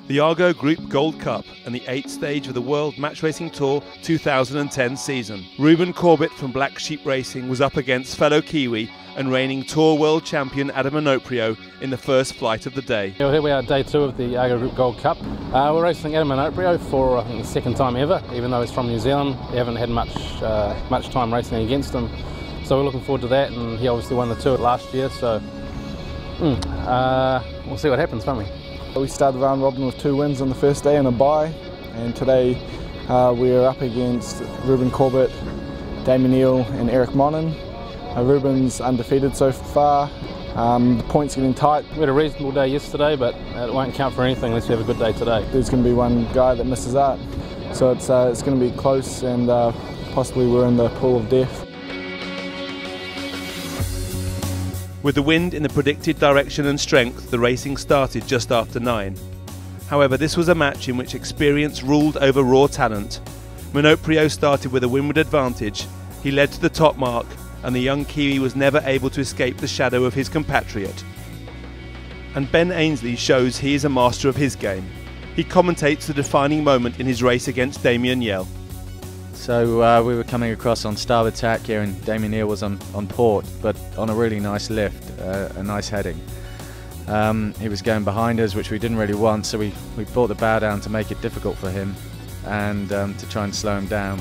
The Argo Group Gold Cup and the 8th stage of the World Match Racing Tour 2010 season. Ruben Corbett from Black Sheep Racing was up against fellow Kiwi and reigning Tour World Champion Adam Minoprio in the first flight of the day. Well, here we are at day 2 of the Argo Group Gold Cup. We're racing Adam Minoprio for I think the second time ever, even though he's from New Zealand. We haven't had much time racing against him, so we're looking forward to that, and he obviously won the tour last year, so we'll see what happens, won't we? We started round robin with 2 wins on the first day and a bye, and today we are up against Ruben Corbett, Damien Neal and Eric Monin. Ruben's undefeated so far. The points getting tight. We had a reasonable day yesterday, but it won't count for anything unless we have a good day today. There's going to be one guy that misses out, so it's going to be close, and possibly we're in the pool of death. With the wind in the predicted direction and strength, the racing started just after 9. However, this was a match in which experience ruled over raw talent. Minoprio started with a windward advantage, he led to the top mark, and the young Kiwi was never able to escape the shadow of his compatriot. And Ben Ainslie shows he is a master of his game. He commentates the defining moment in his race against Damien Neal. So we were coming across on starboard tack here, and Damien Neal was on port, but on a really nice lift, a nice heading. He was going behind us, which we didn't really want, so we brought the bow down to make it difficult for him, and to try and slow him down,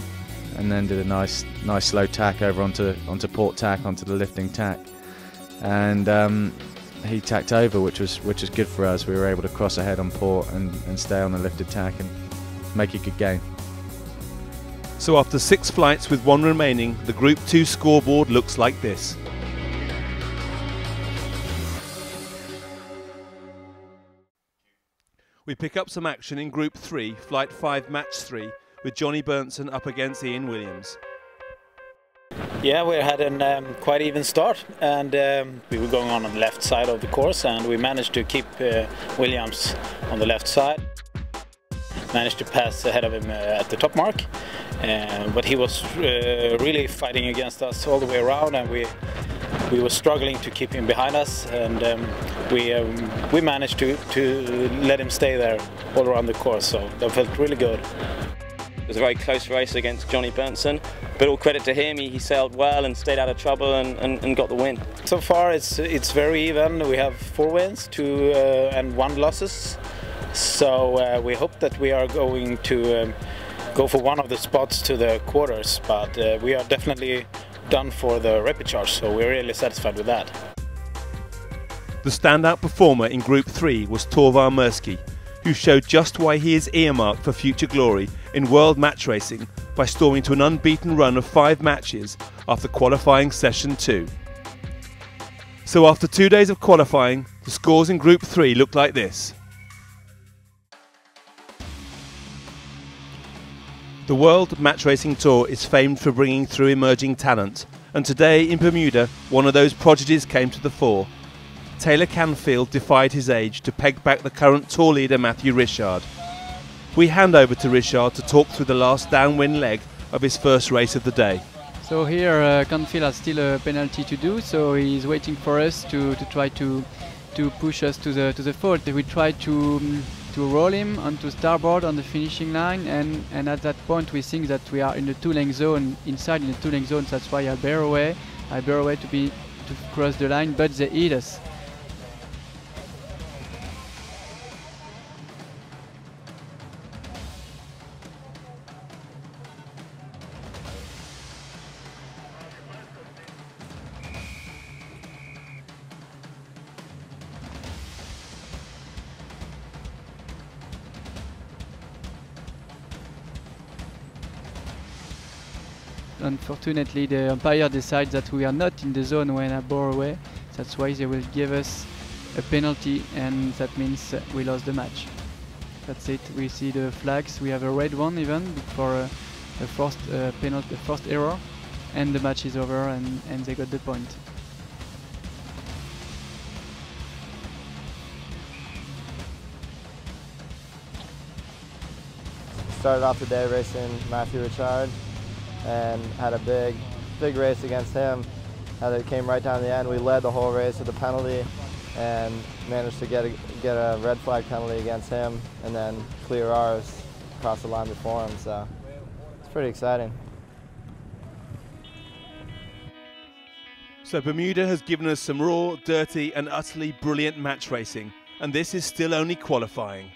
and then did a nice slow tack over onto port tack, onto the lifting tack, and he tacked over, which was good for us. We were able to cross ahead on port and stay on the lifted tack and make a good game. So after 6 flights with 1 remaining, the Group 2 scoreboard looks like this. We pick up some action in Group 3, Flight 5, Match 3, with Johnny Bernson up against Ian Williams. Yeah, we had a quite even start, and we were going on the left side of the course, and we managed to keep Williams on the left side. Managed to pass ahead of him at the top mark, but he was really fighting against us all the way around, and we were struggling to keep him behind us, and we managed to let him stay there all around the course, so that felt really good. It was a very close race against Johnny Bernson, but all credit to him, he sailed well and stayed out of trouble and got the win. So far it's very even. We have 4 wins, 2 and 1 losses. So we hope that we are going to go for one of the spots to the quarters, but we are definitely done for the repechage, so we're really satisfied with that. The standout performer in Group 3 was Torvar Mirsky, who showed just why he is earmarked for future glory in world match racing by storming to an unbeaten run of 5 matches after qualifying session 2. So after 2 days of qualifying, the scores in Group 3 looked like this. The World Match Racing Tour is famed for bringing through emerging talent, and today in Bermuda, one of those prodigies came to the fore. Taylor Canfield defied his age to peg back the current tour leader Matthew Richard. We hand over to Richard to talk through the last downwind leg of his first race of the day. So here Canfield has still a penalty to do, so he's waiting for us to try to push us to the fault. We try to roll him onto starboard on the finishing line, and at that point we think that we are in the 2-length zone, inside in the 2-length zone. That's why I bear away to cross the line, but they hit us. Unfortunately, the umpire decides that we are not in the zone when I bore away. That's why they will give us a penalty, and that means we lost the match. That's it. We see the flags. We have a red one even for a first penalty, the first error, and the match is over, and they got the point. Started off the day racing Matthew Richard, and had a big race against him. It came right down to the end. We led the whole race with a penalty, and managed to get a red flag penalty against him and then clear ours across the line before him, so it's pretty exciting. So Bermuda has given us some raw, dirty and utterly brilliant match racing, and this is still only qualifying.